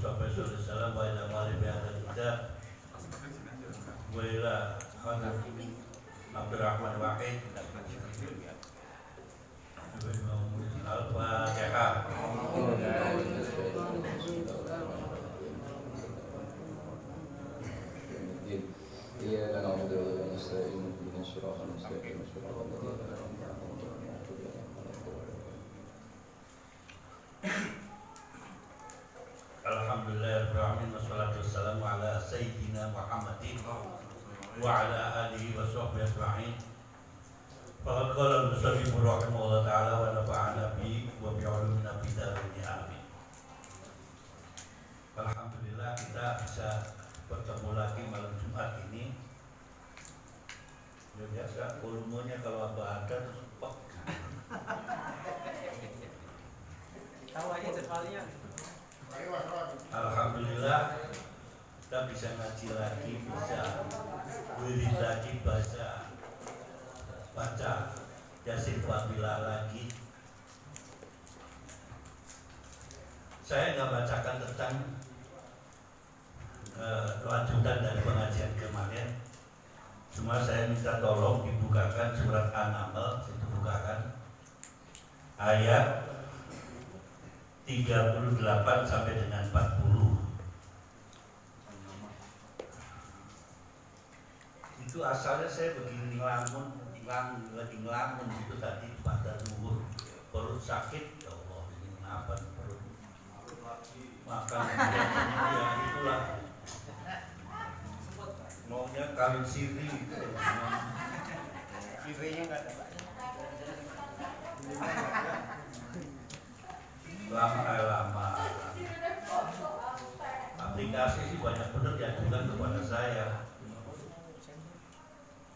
Mustafa sallallahu alaihi wasallam wa ila mali bi hadal kitab wa ila Hasan Abdurrahman Wahid Al-Fatihah. إياك نعبد وإياك نستعين اهدنا الصراط المستقيم صراط الذين أنعمت عليهم غير المغضوب عليهم ولا الضالين. Alhamdulillahirabbil alamin wassalatu wassalamu ala sayyidina Muhammadin wa ala alihi wa sahbihi ajma'in. Faqad qala al-musannif rahimahullah ta'ala wa nafa'ana bi wa bi ulumina fid dharain amin. Alhamdulillah kita bisa bertemu lagi malam Jumat ini. Ya biasa volumenya kalau ada terus pok. Tahu aja jadwalnya. Alhamdulillah kita bisa ngaji lagi, bisa wirid lagi, baca Yasin Fadilah lagi. Saya nggak bacakan tentang lanjutan dari pengajian kemarin, cuma saya minta tolong dibukakan surat An-Naml, dibukakan ayat 38 sampai dengan 40. Itu asalnya saya begini lagi ngelamun gitu tadi pada zuhur, perut sakit, ya Allah ini apa nih perut, makan ya itulah maunya kawin siri gitu. Sirinya nggak ada. Lama aplikasi sih banyak bener diajukan kepada saya.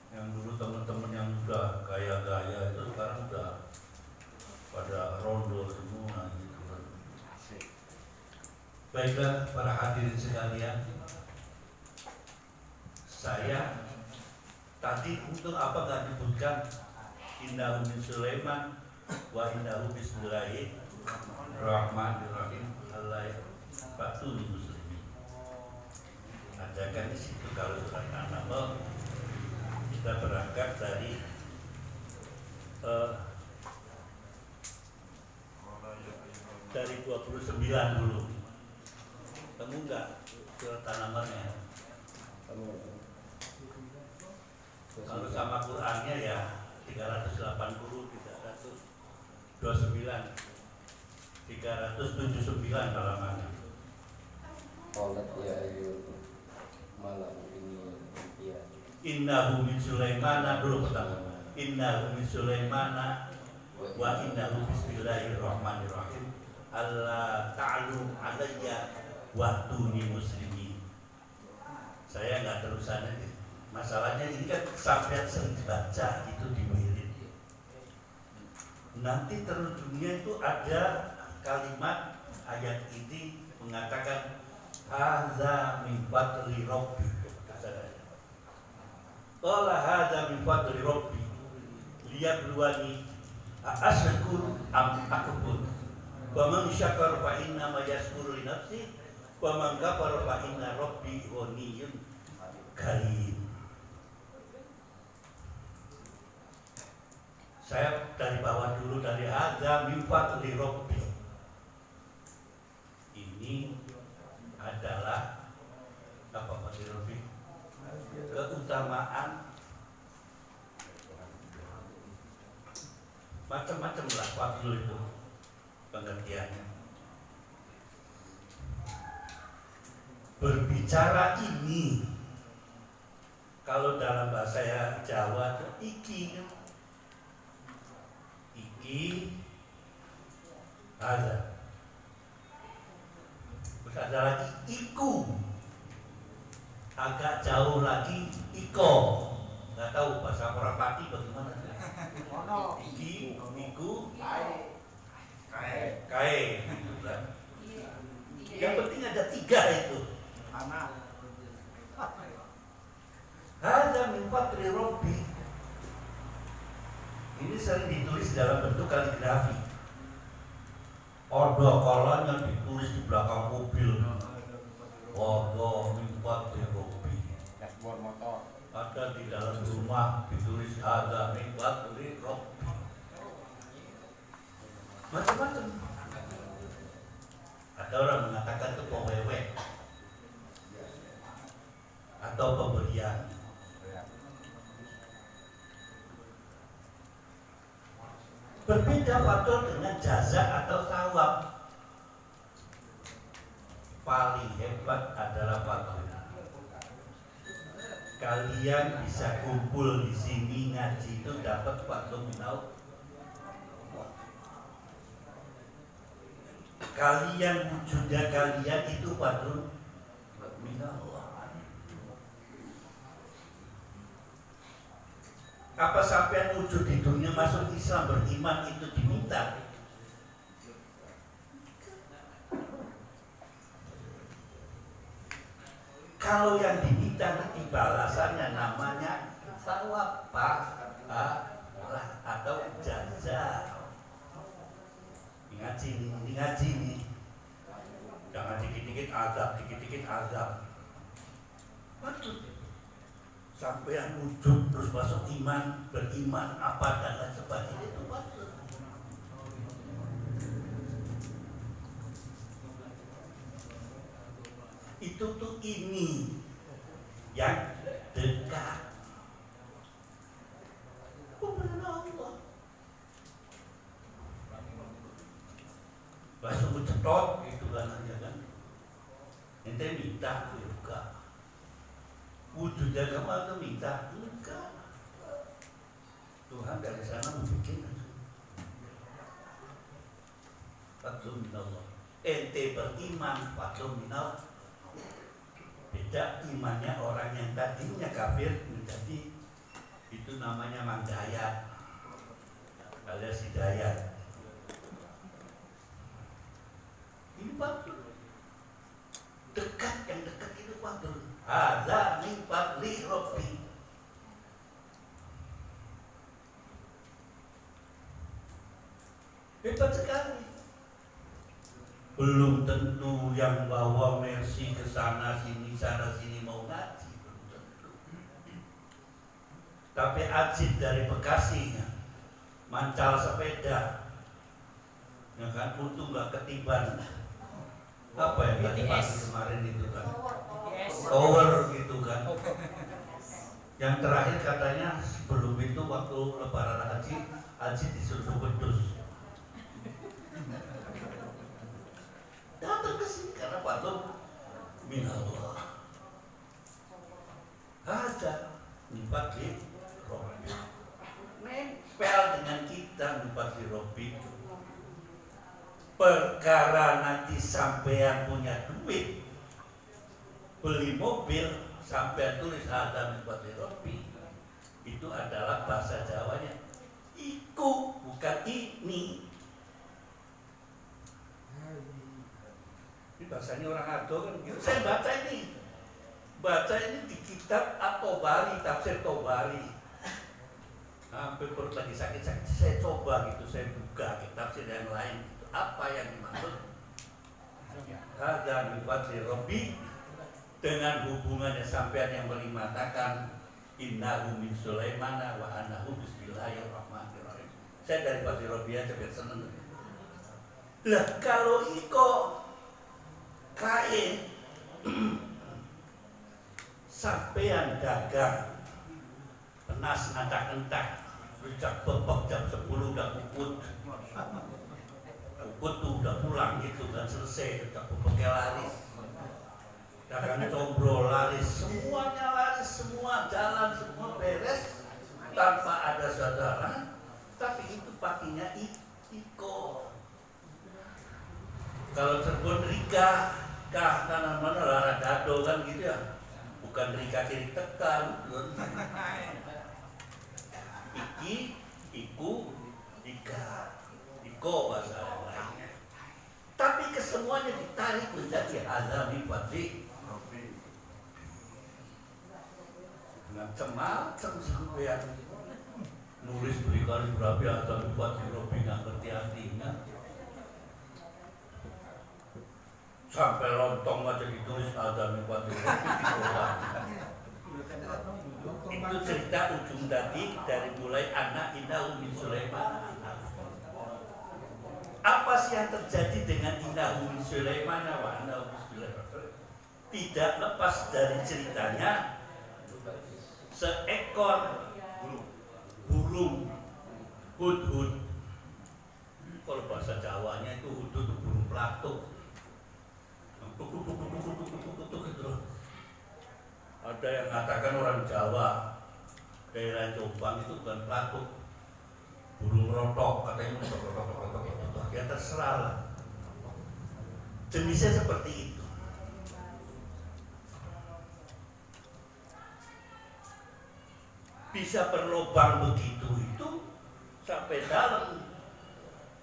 Yang dulu teman-teman yang udah gaya-gaya itu sekarang udah pada rondo semua gitu kan. Baiklah para hadirin sekalian, saya tadi untuk apa nggak disebutkan innahu min Sulaiman wa innahu bismillahirrahmanirrahim Allah fatul muslimin. Ada kan di situ kalau surat An-Naml kita berangkat dari dari 29 dulu. Kamu enggak surat An-Namlnya? Kalau sama Qur'annya ya 380, 329, 379 halamannya. Qalat ya ayyuhal malam ini ya. Innahu min Sulaimana dulu pertama. Innahu min Sulaimana wa innahu bismillahirrahmanirrahim. Allah ta'alu alayya wa tuni muslimin. Saya nggak terusan ini. Masalahnya ini kan sampai sering baca itu di wirid. Nanti terujungnya itu ada kalimat ayat ini mengatakan hadza min fadli rabbi. Qala hadza min fadli rabbi liyabluwani asykur am akfur. Wa man syakara fa inna ma yashkuru li nafsi wa man kafara fa inna rabbi ghaniyyun karim. Saya dari bawah dulu, dari hadza min fadli rabbi. Ini adalah apa fadli rabbi? Keutamaan macam-macam lah fadl itu pengertiannya. Berbicara ini kalau dalam bahasa Jawa itu iki ada. Terus ada lagi iku. Agak jauh lagi iko. Nggak tahu bahasa Korapati bagaimana. Iki, iku, kae. Gitu kan. Yang penting ada 3 itu. Hadza min fadli rabbi. Ini sering ditulis dalam bentuk kaligrafi. Odo kolon yang ditulis di belakang mobil Allah min fadli Rabbi. Dashboard motor. Ada di dalam rumah ditulis ada min fadli Rabbi. Macam-macam. Ada orang mengatakan itu pewewe atau pemberian. Berbeda faktor dengan jaza atau thawab. Paling hebat adalah faktor. Kalian bisa kumpul di sini ngaji itu dapat faktor minal. Kalian wujudnya kalian itu faktor minal. Apa sampai wujud di dunia masuk Islam beriman itu diminta? Kalau yang diminta nanti balasannya namanya thawab atau jaza. Ngaji nih. Jangan dikit-dikit azab, Betul. Sampai yang wujud terus masuk iman, beriman apa dan lain sebagainya itu betul. Itu tuh ini yang dekat. Pemberian Allah. Langsung cetot itu kan aja kan. Ente minta juga. Wujudnya kamu atau minta? Enggak. Tuhan dari sana membuat fadlun minallah. Ente beriman fadlun minallah. Beda imannya orang yang tadinya kafir menjadi itu namanya mandayat alias hidayat. Ini fadlun. Dekat, yang dekat itu fadlun. Hadza min fadli Rabbi. Hebat sekali. Belum tentu yang bawa Mercy ke sana sini mau ngaji, belum tentu. Tapi Ajit dari Bekasi, mancal sepeda, ya kan, untung nggak ketiban. Apa yang tadi pagi kemarin itu kan? Tower gitu kan. Yang terakhir katanya sebelum itu waktu lebaran haji disuruh wedus. Datang ke sini karena patut minallah. Ada nipat di Robi. Nempel dengan kita nipat di Robi. Perkara nanti sampean punya duit beli mobil sampai tulis ada mifati Robi, itu adalah bahasa Jawanya iku, bukan ini. Ini bahasanya orang Ado kan gitu. Saya baca ini di kitab At-Tabari, tafsir Tabari. Hampir perut lagi sakit-sakit, saya coba gitu, saya buka tafsir yang lain. Apa yang dimaksud ada mifati Robi dengan hubungannya sampean yang mengatakan innahu min Sulaiman wa annahu bismillahirrahmanirrahim. Saya dari Pak Robi aja biar seneng. Lah kalau iko kain sampean dagang penas entak-entak rujak bebek jam 10 udah ukut tuh udah pulang gitu kan, selesai rujak bebeknya laris, dagang combro laris, semuanya laris, semua jalan, semua beres tanpa ada saudara, tapi itu pakinya iko. Kalau Cirebon Rika kah kanan mana lara dado kan gitu ya, bukan Rika kiri tekan. Iki, iku, ika, iko bahasa lain. Tapi kesemuanya ditarik menjadi azami fadli Robi. Macam-macam sampai nulis berkali berapa azami fadli Robi nggak ngerti artinya. sampai lontong aja ditulis azan kuat itu cerita ujung tadi dari mulai anak innahu min Sulaiman. Apa sih yang terjadi dengan innahu min Sulaiman wa innahu min Sulaiman? Tidak lepas dari ceritanya seekor burung hudhud. Kalau bahasa Jawanya itu hudhud itu burung pelatuk. Ada yang mengatakan orang Jawa daerah Jombang itu bukan pelatuk, burung rotok katanya. Ya terserah lah, jenisnya seperti itu. Bisa berlobang begitu itu sampai dalam,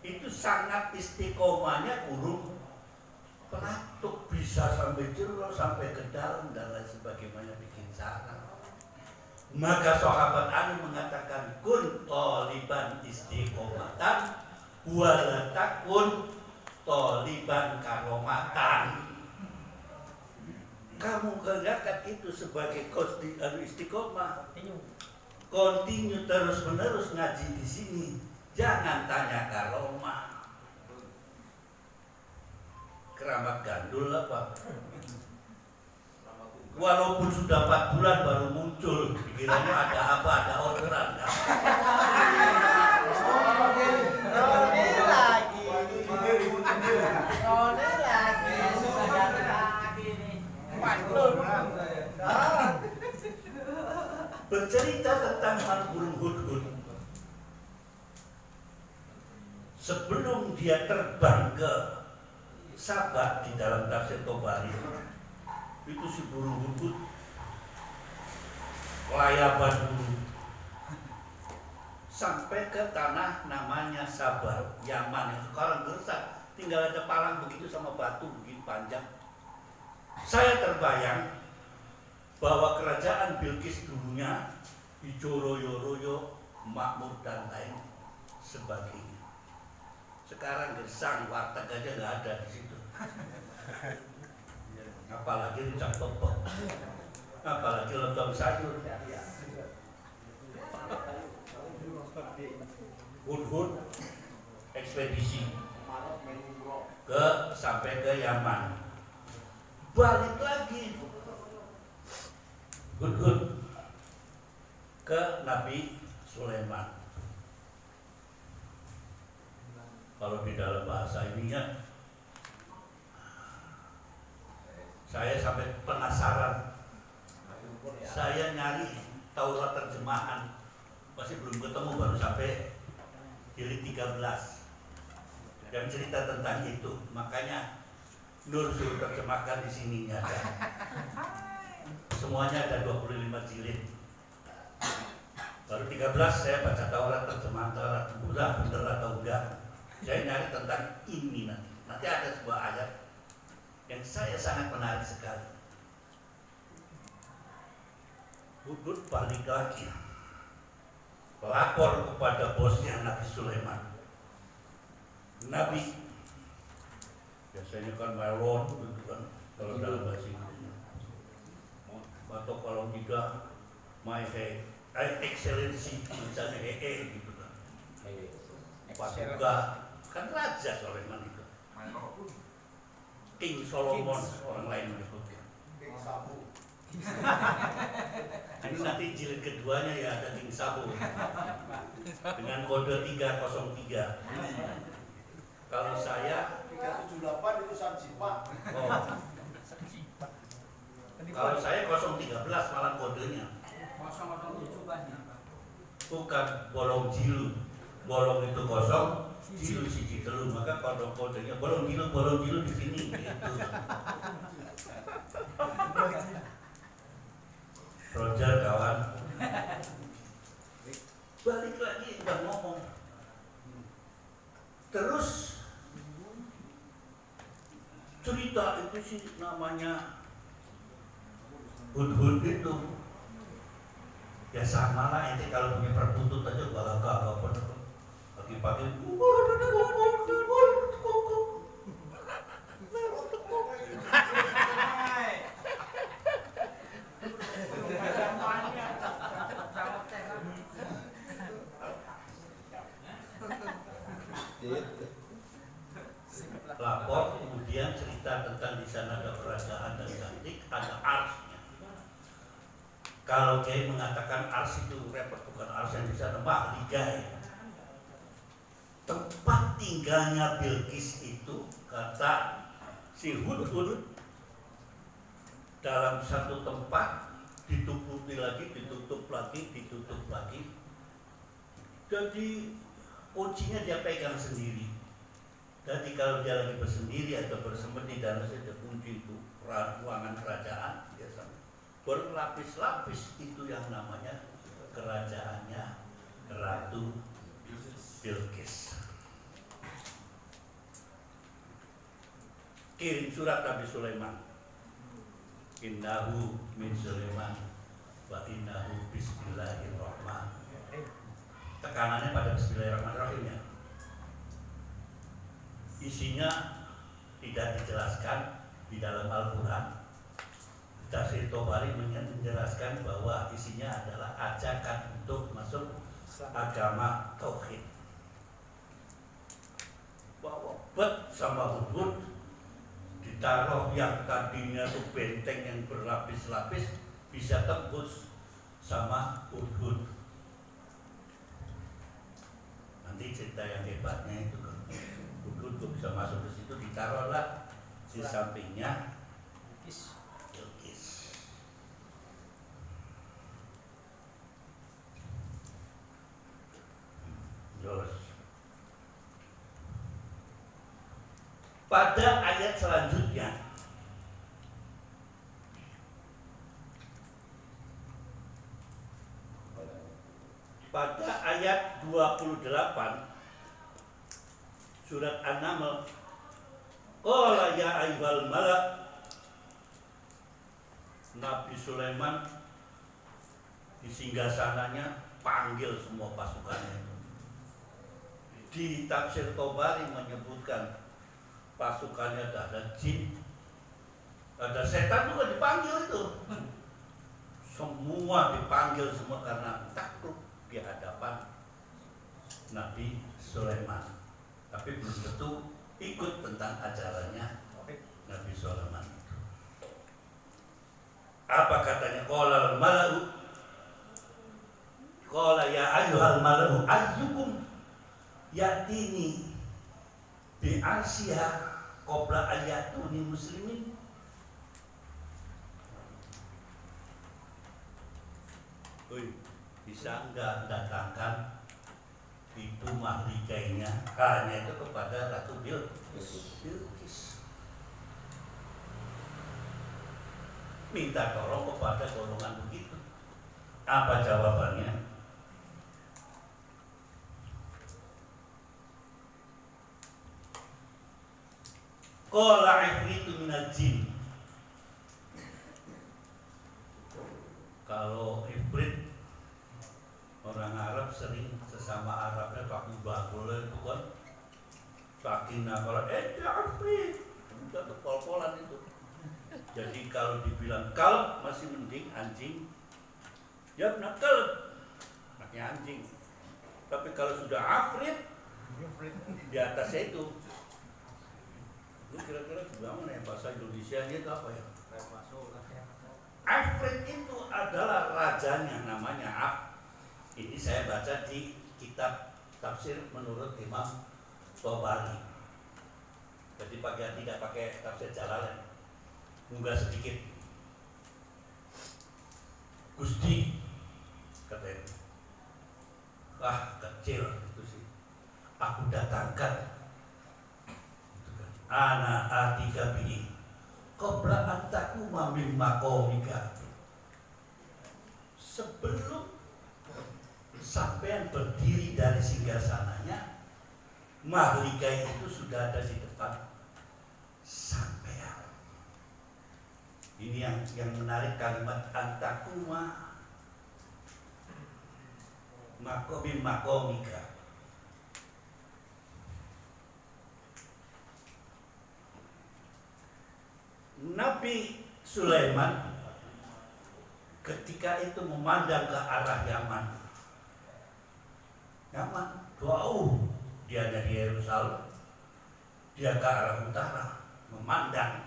itu sangat istiqomahnya burung pelatuk, bisa sampai jero, sampai ke dalam dan lain sebagainya, bikin sarang. Maka sahabat Ali mengatakan kun taliban istiqomatan wala takun taliban karomatan. Kamu kerjakan itu sebagai istiqomah, continue terus menerus ngaji di sini, jangan tanya karomah. Keramat gandul apa? Walaupun sudah 4 bulan baru muncul, pikirannya ada apa, ada orderan kan? Bercerita tentang hal burung hudhud. Sebelum dia terbang ke Sabah di dalam tafsir Tobari, itu si burung hudhud layaban dulu sampai ke tanah namanya Sabah, Yaman yang sekarang gersang, tinggal ada palang begitu sama batu begitu panjang. Saya terbayang bahwa kerajaan Bilqis dulunya dijoroyo-royo, makmur dan lain sebagainya. Sekarang gersang, warteg aja nggak ada di situ. Apalagi rujak pepek, apalagi lontong sayur. Hudhud ekspedisi sampai ke Yaman, balik lagi hudhud ke Nabi Sulaiman. Kalau di dalam bahasa ininya, saya sampai penasaran. Saya nyari Taurat terjemahan, masih belum ketemu, baru sampai jilid 13 yang cerita tentang itu. Makanya Nur suruh terjemahkan di sininya ada. Semuanya ada 25 jilid. Baru 13 saya baca Taurat terjemahan Taurat, bener atau enggak. Saya nyari tentang ini nanti. Nanti ada sebuah ayat yang saya sangat menarik sekali. Hudhud balik lagi, lapor kepada bosnya Nabi Sulaiman. Nabi biasanya kan melon gitu kan kalau dalam bahasa Inggris, atau kalau tidak my excellency misalnya gitu kan. Paduka kan Raja Sulaiman itu, King Solomon orang lain menyebutnya. Ini nanti jilid keduanya ya ada King Sabu dengan kode 303. Kalau saya 378 itu Sanjipa. oh. Kalau saya 013 malah kodenya. 007 banyak. Bukan bolong jilu. Bolong itu kosong, jilu siji telu, maka kodenya bolong jilu di sini gitu. Roger kawan. Balik lagi udah ngomong. Terus cerita itu sih namanya hudhud itu. Ya sama lah, itu kalau punya perkutut aja gak pernah. Pagi-pagi lapor, kemudian cerita tentang di sana ada kerajaan dan cantik, ada arsnya. Kalau Kiai mengatakan ars itu repot, bukan ars yang di sana, mahligai. Tempat tinggalnya Bilqis itu, kata si Hudhud, dalam satu tempat ditutupi lagi, ditutup lagi, ditutup lagi. Jadi kuncinya dia pegang sendiri. Jadi kalau dia lagi bersendiri atau bersembunyi di dalam saja kunci itu ruangan kerajaan biasanya berlapis-lapis, itu yang namanya kerajaannya Ratu Bilqis. Kirim surat Nabi Sulaiman. Innahu min Sulaiman wa innahu bismillahirrahmanirrahim. Tekanannya pada bismillahirrahmanirrahim ya. Isinya tidak dijelaskan di dalam Al-Quran. Tafsir Tabari menjelaskan bahwa isinya adalah ajakan untuk masuk agama tauhid. Bahwa bet sama Hudhud ditaruh yang tadinya itu benteng yang berlapis-lapis bisa tembus sama Hudhud. Nanti cerita yang hebatnya itu Hudhud bisa masuk ke situ, ditaruhlah di sampingnya Bilqis. Terus pada ayat selanjutnya pada ayat 28 surat An-Naml, qala ya ayyuhal malak, Nabi Sulaiman di singgasananya panggil semua pasukannya. Di tafsir Tabari menyebutkan pasukannya ada jin, ada setan juga dipanggil itu. Semua dipanggil semua karena takluk di hadapan Nabi Sulaiman. Tapi belum tentu ikut tentang ajarannya Nabi Sulaiman. Apa katanya? Qala al-mala'u, qala ya ayyuhal mala'u ayyukum yatini bi arsiha qabla ayatuni muslimin. Bisa enggak datangkan itu mahligainya hanya itu kepada Ratu Bilqis. Minta tolong kepada golongan begitu. Apa jawabannya? Qala ifritu minal jin. Kalau ifrit, orang Arab sering sesama Arabnya pakai bagul itu kan, saking nakal, ifrit, udah tuh pol-polan itu. Jadi kalau dibilang kalb masih mending, anjing, ya nakal, anaknya anjing. Tapi kalau sudah afrit, di atasnya itu kira-kira gimana ya bahasa Indonesia-nya itu apa ya? Afrit itu adalah rajanya, namanya Af. Ini saya baca di kitab tafsir menurut Imam Tabari. Jadi tidak pakai tafsir Jalalain, munggah sedikit. Gusti katanya, kecil itu sih. Aku datangkan ana atika bihi qabla an takuma min maqamika. Sebelum sampean berdiri dari singgasananya, mahligai itu sudah ada di depan sampean. Ini yang menarik kalimat antakuma min maqamika. Nabi Sulaiman ketika itu memandang ke arah Yaman, jauh dia dari Yerusalem, Dia ke arah utara, memandang,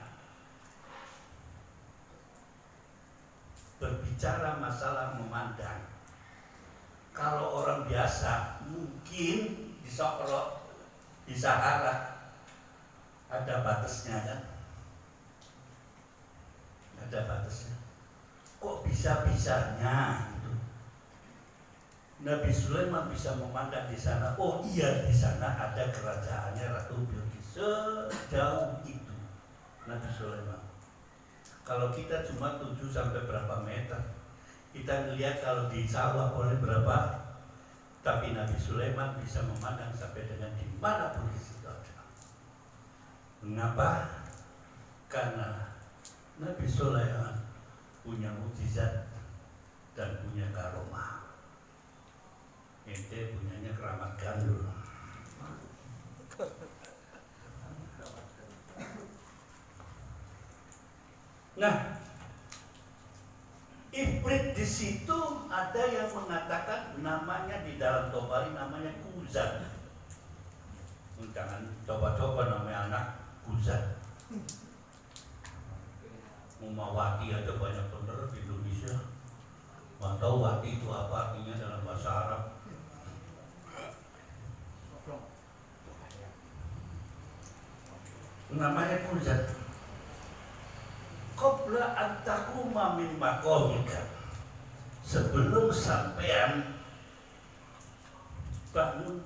berbicara masalah memandang. Kalau orang biasa mungkin di Sokro, di Sahara ada batasnya kan? Ada batasnya. Kok bisa-bisanya gitu? Nabi Sulaiman bisa memandang di sana. Oh iya, di sana ada kerajaannya Ratu Bilqis. Sejauh itu Nabi Sulaiman. Kalau kita cuma 7 sampai berapa meter, kita melihat kalau di sawah boleh berapa, tapi Nabi Sulaiman bisa memandang sampai dengan di mana Bilqis itu ada. Mengapa? Karena Nabi Sulaiman punya mukjizat dan punya karomah. Ente punyanya keramat gandul. Nah, Ifrit di situ ada yang mengatakan namanya di dalam Tobari namanya Kuzan. Jangan coba-coba namanya anak Kuzan. Mumawati aja banyak bener di Indonesia. Nggak tahu wati itu apa artinya dalam bahasa Arab. Namanya Kuzan. Qabla an taquma min maqamika, sebelum sampean bangun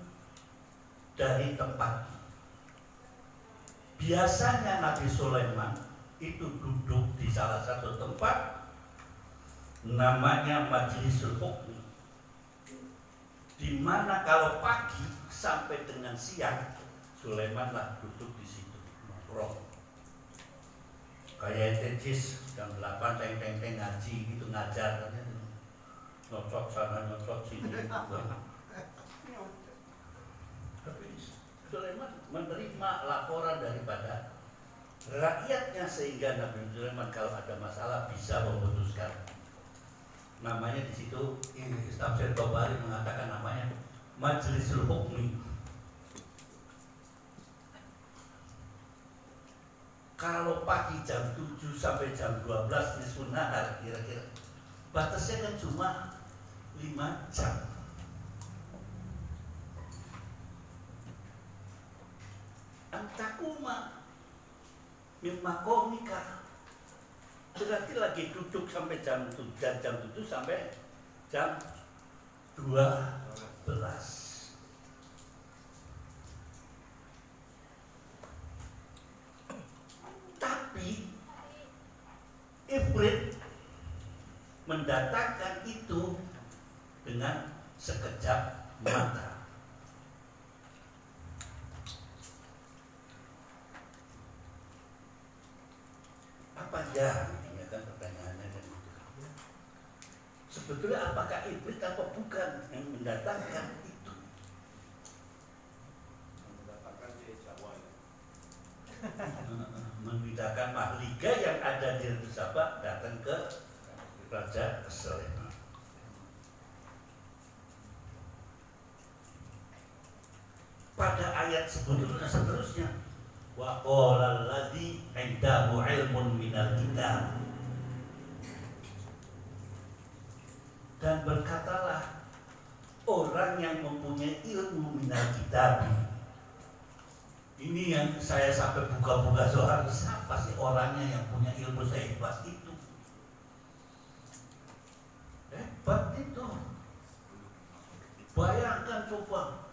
dari tempat. Biasanya Nabi Sulaiman itu duduk di salah satu tempat namanya Majlisul Hukmi, di mana kalau pagi sampai dengan siang Sulaiman lah duduk di situ nongkrong. Kayak tecis jam 8 teng ngaji gitu, ngajar kan, nyocok sana nyocok sini. Tapi Sulaiman menerima laporan daripada rakyatnya sehingga Nabi Sulaiman kalau ada masalah bisa memutuskan. Namanya di situ Tafsir Tabari mengatakan namanya Majlisul Hukmi. Kalau pagi jam 7 sampai jam 12 nisfun nahar kira-kira, batasnya kan cuma 5 jam. Antakuma mimma komika, berarti lagi duduk sampai jam 7 sampai jam 12. Tapi Ifrit mendatangkan itu dengan sekejap mata. Apa ya? Ini kan pertanyaannya kan itu. Sebetulnya apakah Ifrit atau bukan yang mendatangkan itu? Mendatangkan di Jawa ya. Membedakan Mahlika yang ada di Ratu Saba datang ke Raja Sulaiman. Pada ayat seterusnya, wa qala allazi 'indahu 'ilmun minal kitab, dan berkatalah orang yang mempunyai ilmu minal kitab. Ini yang saya sampai buka-buka soal, siapa sih orangnya yang punya ilmu sehebat itu? Hebat itu. Bayangkan coba,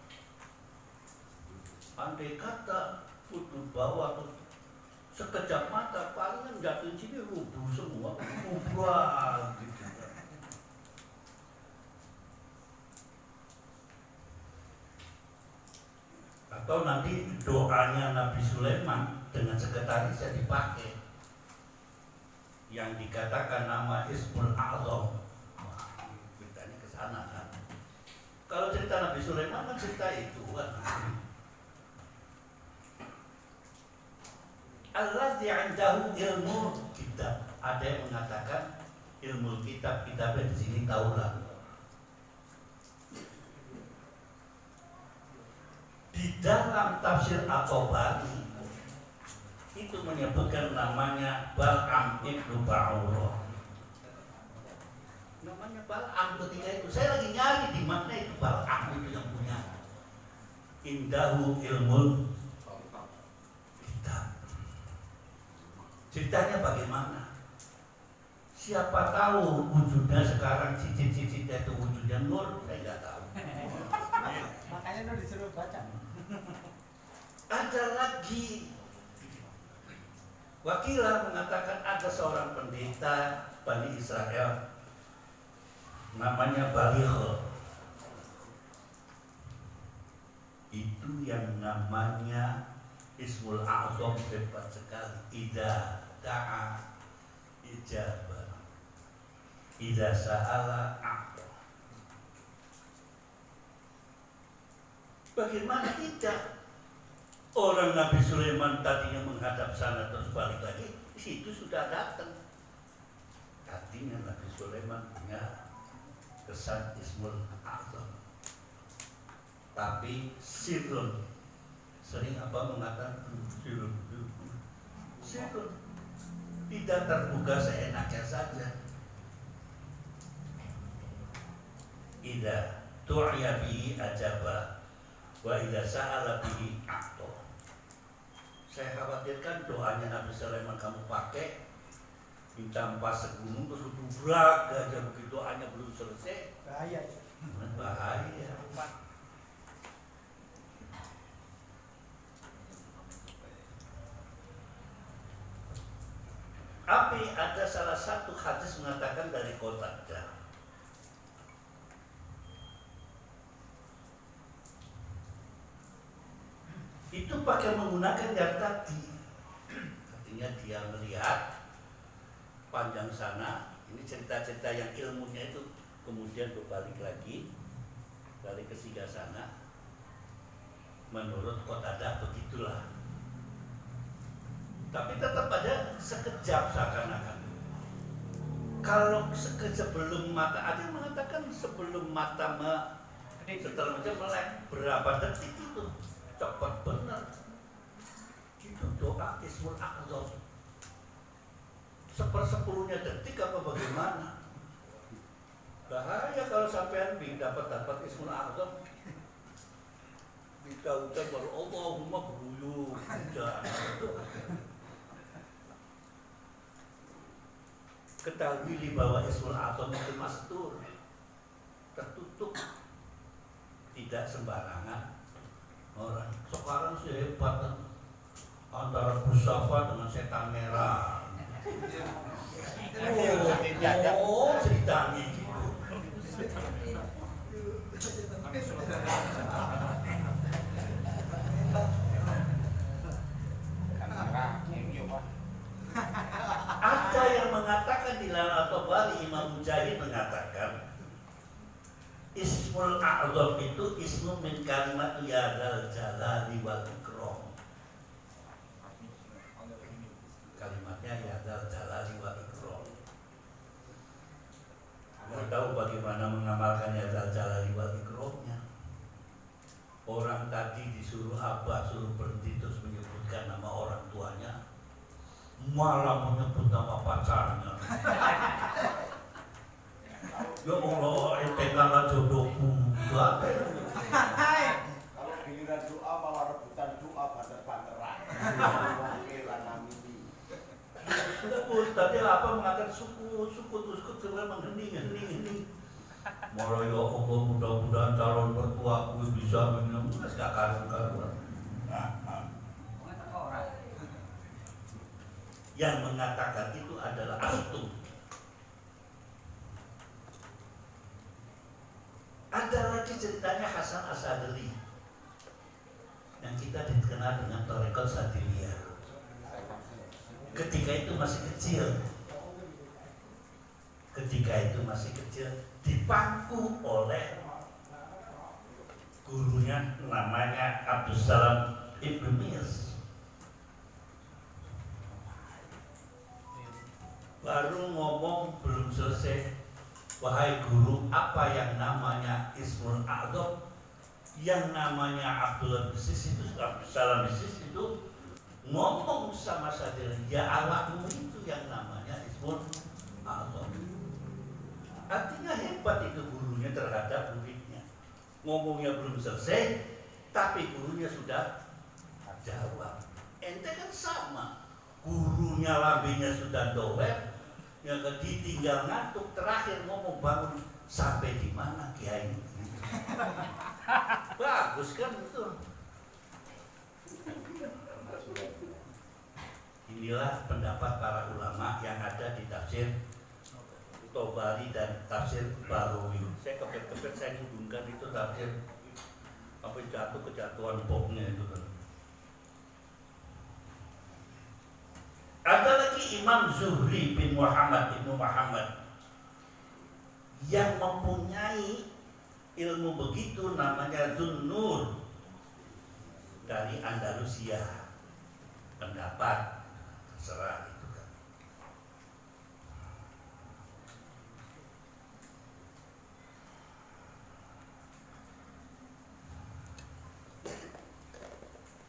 andai kata putut bawah terus sekejap mata palingan jatuh sini rubuh semua, ubah gitu. Atau nanti doanya Nabi Sulaiman dengan sekretarisnya dipakai, yang dikatakan nama Ismul A'zam. Wah, beritanya ke sana kan. Kalau cerita Nabi Sulaiman kan cerita itu kan. Allazi 'indahu ilmu kitab. Ada yang mengatakan ilmu kitabnya di sini Taurat. Di dalam tafsir At-Tabari itu menyebutkan namanya Bal'am ibnu Ba'urah. Namanya Bal'am ketika itu saya lagi nyari di mana itu Bal'am itu yang punya indahu ilmul kitab. Ceritanya bagaimana? Siapa tahu wujudnya sekarang cicit-cicitnya itu wujudnya nur, saya nggak tahu. Makanya lo disuruh baca. Ada lagi Wakilah mengatakan ada seorang pendeta Bani Israel namanya Baligh. Itu yang namanya Ismul A'zam hebat sekali. Idza da'a ijabah, idza sa'ala a'ta. Bagaimana tidak? Orang Nabi Sulaiman tadinya menghadap sana terus balik lagi, di situ sudah datang. Artinya Nabi Sulaiman punya kesan Ismul A'zam. Tapi sirrun, sering apa mengatakan sirrun, tidak terbuka seenaknya saja. Idza tu'ya bihi ajaba wa idza sa'ala bihi a'ta. Saya khawatirkan doanya Nabi Sulaiman kamu pakai minta empas segunung terus dubrak aja begitu doanya belum selesai. Bahaya. Tapi ada salah satu hadis mengatakan dari Qatadah. Itu pakai menggunakan yang tadi. Artinya dia melihat panjang sana. Ini cerita-cerita yang ilmunya itu kemudian berbalik lagi balik ke singgah sana. Menurut Qatadah begitulah. Tapi tetap aja sekejap seakan-akan. Kalau sebelum mata, ada yang mengatakan sebelum mata setelah melek berapa detik itu cepat benar. Itu doa Ismul A'zam. 1/10 detik apa bagaimana? Bahaya kalau sampean dapat Ismul A'zam. Udah baru Allahumma beruyuk hujan. Ketahui bahwa Ismul A'zam itu mastur, tertutup, tidak sembarangan orang. Sekarang sih hebat antara Busafa dengan setan merah. Oh, ceritanya gitu. Ada yang mengatakan di dalam At-Tabari, Imam Mujahid mengatakan Ismul A'zam itu ismu min kalimat ya dzal jalali wal ikram. Kalimatnya ya dzal jalali wal ikram. Mau tahu bagaimana mengamalkan ya dzal jalali wal ikramnya? Orang tadi disuruh apa? Suruh berhenti terus menyebutkan nama orang tuanya, malah menyebut nama pacarnya. Ya Allah, entekanlah jodohku. Kalau giliran doa malah rebutan doa banter-banteran. Sukut, tadi apa mengatakan sukut sebenarnya menghening. Malah ya Allah, mudah-mudahan calon mertuaku bisa minum es gak karuan. Yang mengatakan itu adalah Astum. Ada lagi ceritanya Hasan Asadili yang kita dikenal dengan Thariqat Sadiliyah. Ketika itu masih kecil, dipangku oleh gurunya namanya Abdus Salam Ibnu Miyas. Baru ngomong belum selesai, wahai guru, apa yang namanya Ismul A'zam? Yang namanya Abdullah Bisis itu, Abdus Salam Bisis itu ngomong sama saja, ya awakmu itu yang namanya Ismul A'zam. Artinya hebat itu gurunya terhadap muridnya. Ngomongnya belum selesai, tapi gurunya sudah jawab. Ente kan sama, gurunya lambenya sudah doer, yang ditinggal ngantuk, terakhir ngomong bangun sampai di mana kiai? Bagus kan itu. Inilah pendapat para ulama yang ada di tafsir Tobari dan tafsir Barawi. Saya kepet-kepet saya hubungkan itu tafsir sampai jatuh kejatuhan bomnya itu kan. Ada lagi Imam Zuhri bin Muhammad ibnu Muhammad yang mempunyai ilmu begitu, namanya Zunnur dari Andalusia. Pendapat terserah itu kan.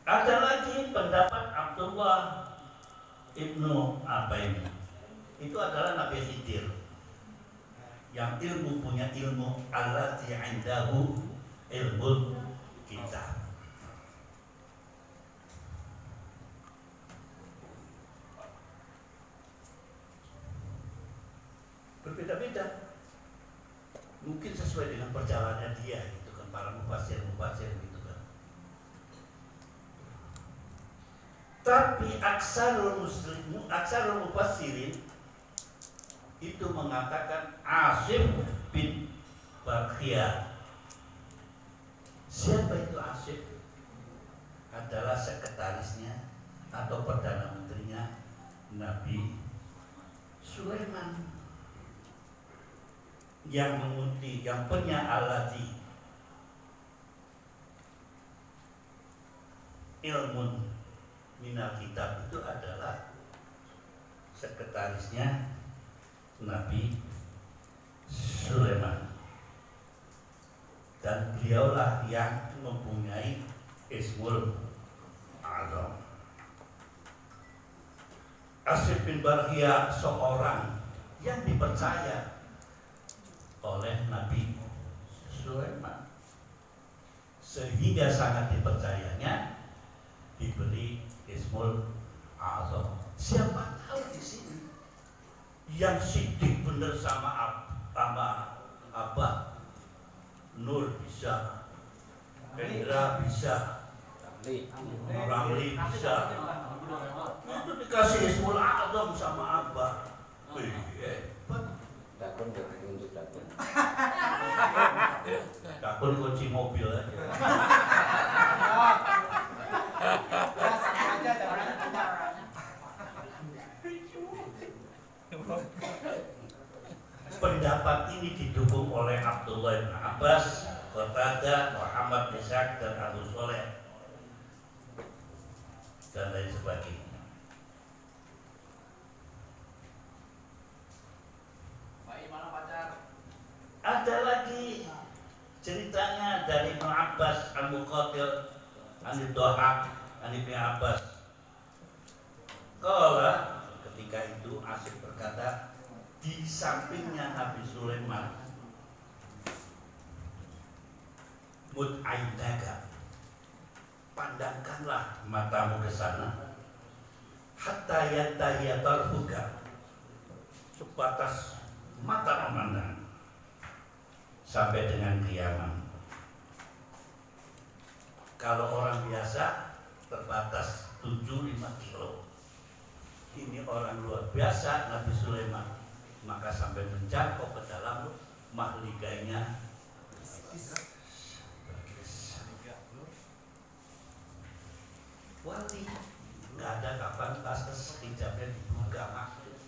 Ada lagi pendapat Abdullah ibnu apa ini? Itu adalah Nabi Khidir yang punya ilmu allati indahu ilmu kitab. Berbeda-beda, mungkin sesuai dengan perjalanan dia, gitu kan, para mufasir gitu kan. Tapi aksarul mufassirin itu mengatakan Asim bin Barkhia. Siapa itu Asim? Adalah sekretarisnya atau perdana menterinya Nabi Sulaiman, yang menguti, yang punya alati ilmu minal kitab, itu adalah sekretarisnya Nabi Sulaiman, dan beliaulah yang mempunyai Ismul A'zam. Asim bin Barkhia seorang yang dipercaya oleh Nabi Sulaiman, sehingga sangat dipercayanya diberi Ismul A'zam. Siapa tahu di sini yang sidik bener sama Abah Nur bisa, Hendra bisa, Ramli bisa, itu dikasih Ismul A'zam sama Abah. Dakun gak ditunjuk dakun. Dakun kunci mobil aja. Pendapat ini didukung oleh Abdullah bin Abbas, Qatadah, Muhammad bin Ishaq, dan Abu Soleh, dan lain sebagainya. Ada lagi ceritanya dari Ibnu Abbas, Al-Muqatil, An-Dhahak, An Ibnu Abbas. Kalau ketika itu Asyik berkata, di sampingnya Nabi Sulaiman, mut'ainaka, pandangkanlah matamu ke sana, hatta yantahiyatal huga, sebatas mata memandang sampai dengan kiamat. Kalau orang biasa terbatas 7-5 kilo. Ini orang luar biasa Nabi Sulaiman, maka sampai menjangkau ke dalam mahliganya. Wali nggak ada kapan batas hijabnya dibuka makhluk.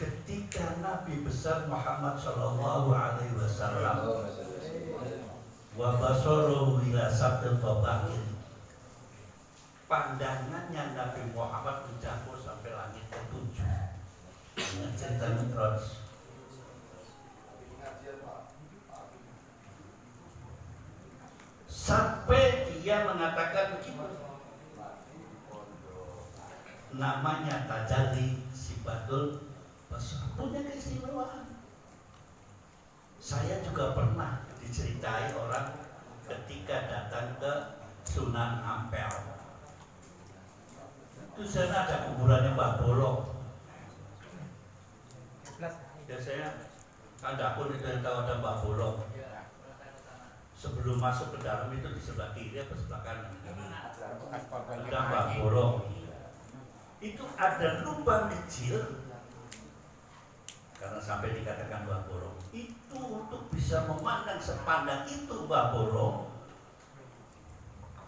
Ketika Nabi besar Muhammad Shallallahu Alaihi Wasallam wa basaruhu ila sabtil tabaqin, pandangannya Nabi Muhammad mencakup sampai langit ke-7. Dengan cerita Mi'raj. Saya mengatakan begitu. Namanya tajalli sifatul basar, punya keistimewaan. Saya juga pernah diceritai orang ketika datang ke Sunan Ampel. Itu sana ada kuburannya Mbah Bolong. Biasanya Anda pun itu tahu ada Mbah Bolong. Sebelum masuk ke dalam itu di sebelah kiri atau sebelah kanan ada Mbah Bolong. Itu ada lubang kecil, karena sampai dikatakan Mbah Bolong. Itu untuk bisa memandang sepandang itu Mbah Bolong.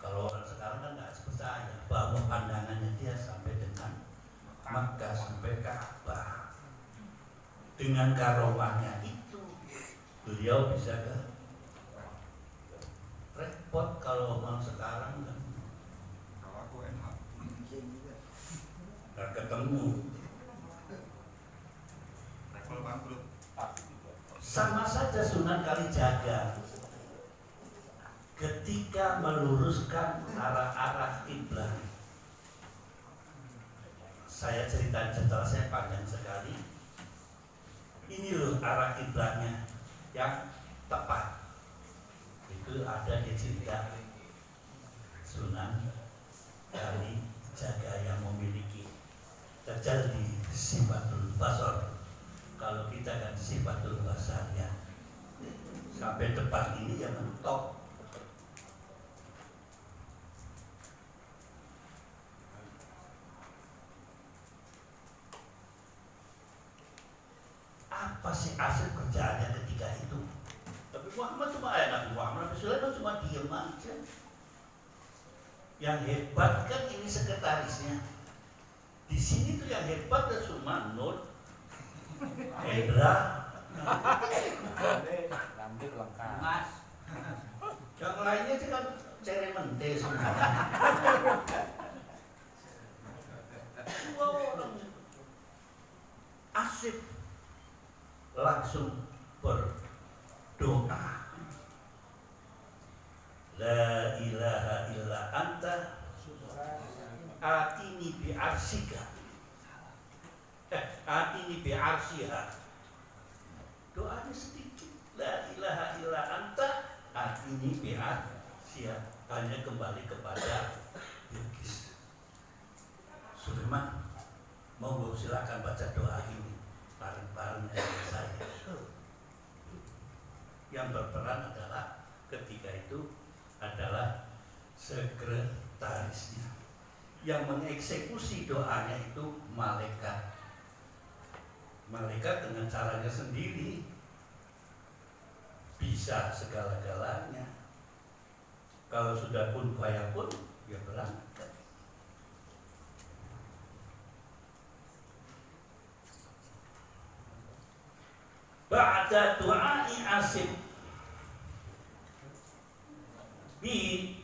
Kalau orang sekarang kan nggak percaya bahwa pandangannya dia sampai dengan Makkah, sampai Ka'bah. Dengan karomahnya itu beliau bisa ke repot kalau orang sekarang kan nggak ketemu. Sama saja Sunan Kalijaga ketika meluruskan arah-arah kiblat. Saya cerita saya panjang sekali. Ini loh arah kiblatnya yang tepat. Itu ada di cerita Sunan Kalijaga yang memiliki tajalli sifatul basar. Kalau kita kan sifatul basarnya sampai depan ini yang mentok. Apa sih asal kerjaannya ketika itu? Tapi Muhammad cuma Nabi Muhammad Sulaiman cuma diam aja. Yang hebat kan ini sekretarisnya. Di sini tuh yang hebat dan Sumanul, Hendra, Rambut lengkap. Mas, yang lainnya sih kan ceremente semua. Dua orang asik langsung berdoa. La ilaha illa anta atini bi arsika. Atini bi arsiha. Doanya sedikit. La ilaha illa anta atini bi arsiha. Hanya kembali kepada Bilqis. Sulaiman, monggo silakan baca doa ini bareng-bareng dengan saya. Yang berperan adalah ketika itu adalah sekretarisnya. Yang mengeksekusi doanya itu malaikat. Malaikat dengan caranya sendiri bisa segala-galanya. Kalau sudah kun fayakun, ya berangkat. Ba'da du'ai Asim bi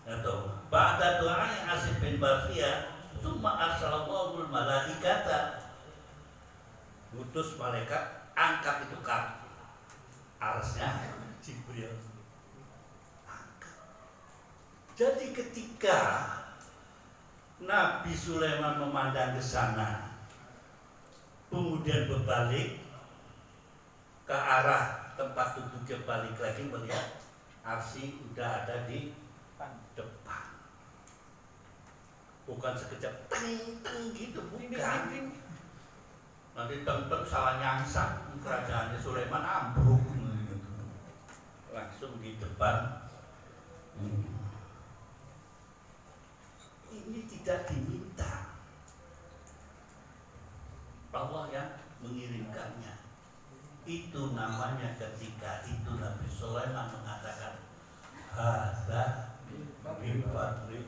atau ba'da du'ai Asim bin Barfiyah summa arsalallahu malaikata, utus malaikat angkat itu kan arsnya Jibril angkat. Jadi ketika Nabi Sulaiman memandang ke sana, kemudian berbalik ke arah tempat duduknya, balik lagi melihat arsy udah ada di depan. Bukan sekejap teng gitu, bukan. Nanti teng salah nyangsang, kerajaannya Sulaiman ambruk gitu. Langsung di depan. Ini tidak diminta, Allah yang mengirimkannya. Itu namanya ketika itu Nabi Sulaiman mengatakan hadza min fadli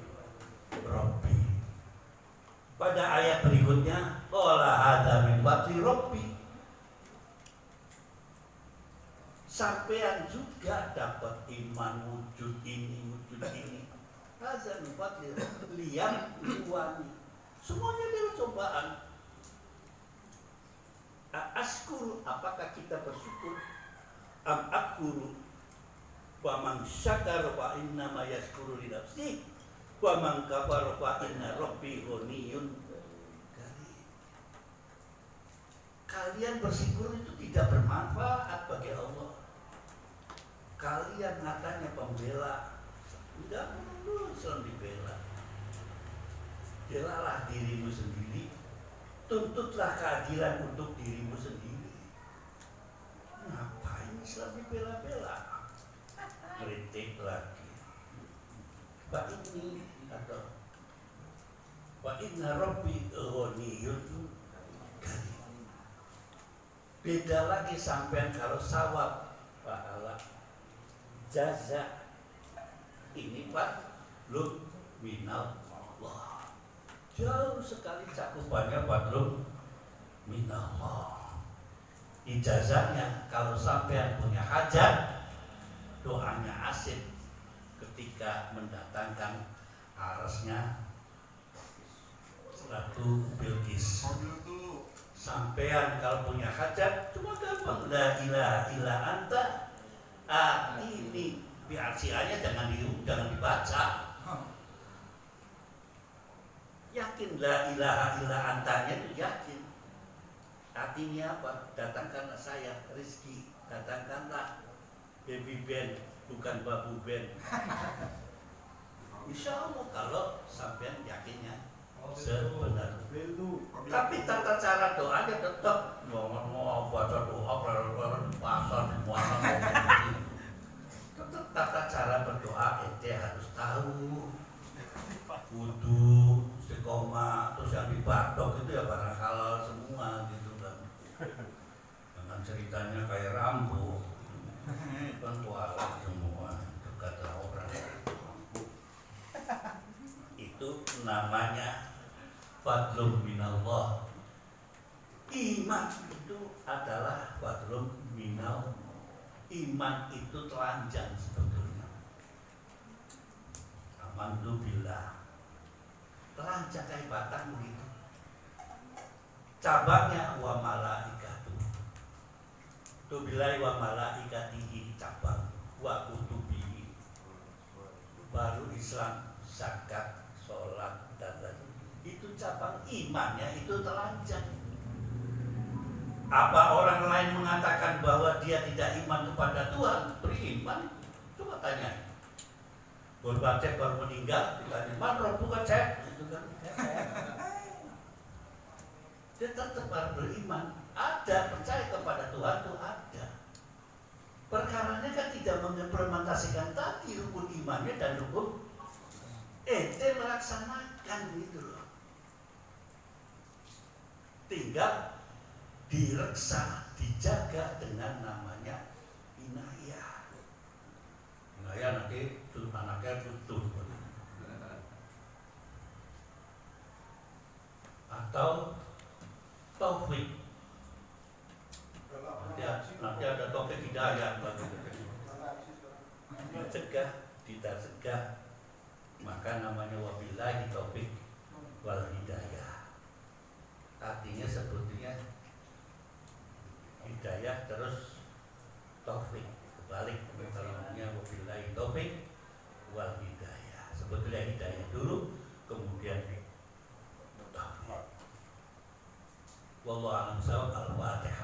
Rabbi. Pada ayat berikutnya qala hadza min fadli Rabbi. Sampean juga dapat iman wujud ini, wujud ini. Hadza min fadli liam luwani. Semuanya adalah cobaan. Askuru, apakah kita bersyukur? Am akuru, Wa man syakara fa innama yashkuru li nafsihi wa man kafara fa inna rabbi ghaniyyun karim. Kalian bersyukur itu tidak bermanfaat bagi Allah. Kalian katanya pembela, tidak perlu Islam dibela. Belalah dirimu sendiri, tuntutlah keadilan untuk dirimu sendiri. Ngapain Islam dibela-bela? Kritik lagi. Pak ini atau wa inna rabbi ghaniyyun karim. Beda lagi sampean kalau sawab pahala jaza ini Pak lu minal Allah. Jauh sekali cakupannya Fadlun minallah. Ijazahnya kalau sampean punya hajat, doanya asik ketika mendatangkan arasnya Ratu Bilqis. Sampean kalau punya hajat cuma gampang, la ilaha illa anta ini PRCA-nya jangan dibaca. Yakin la ilaha illa antanya itu yakin. Artinya apa? Datangkanlah saya rezeki, datangkanlah baby band, bukan babu band. Insya Allah kalau sampean yakinnya sebenarnya. Tapi tata cara doanya tetap mau baca doa pasal semua tetap tata cara berdoa ente harus tahu. Wudu, istiqomah, terus yang dibatok itu ya barang halal semua gitu kan. Dengan ceritanya kayak Rambo, kan kualat semua, itu kata orang. Itu namanya fadlun minallah. Iman itu adalah fadlun minal. Iman itu telanjang sebetulnya. Alhamdulillah. Telanjang kayak batang begitu. Cabangnya wa malaikatu. Tubilai wa malaikatihi cabang, wa kutubihi. Baru Islam, zakat, sholat, dan lain. Itu cabang imannya itu telanjang. Apa orang lain mengatakan bahwa dia tidak iman kepada Tuhan, beriman? Coba tanya. Gorbachev baru meninggal, ditanya, "Man, bukan cek?" Itu kan. Dia tetap harus beriman. Ada, percaya kepada Tuhan itu ada. Perkaranya kan tidak mengimplementasikan tadi rukun imannya dan rukun ente melaksanakan gitu loh. Tinggal direksa, dijaga dengan namanya inayah. Inayah nanti anaknya tutup. Atau taufik. Nanti ada taufik hidayah bagi dicegah, tidak cegah, maka namanya wabillahi taufik wal hidayah. Artinya sebetulnya hidayah terus taufik, kebalik namanya wabillahi taufik wal hidayah. Sebetulnya hidayah dulu, kemudian taufik. Wallahu a'lam bishawab. Al-Fatihah.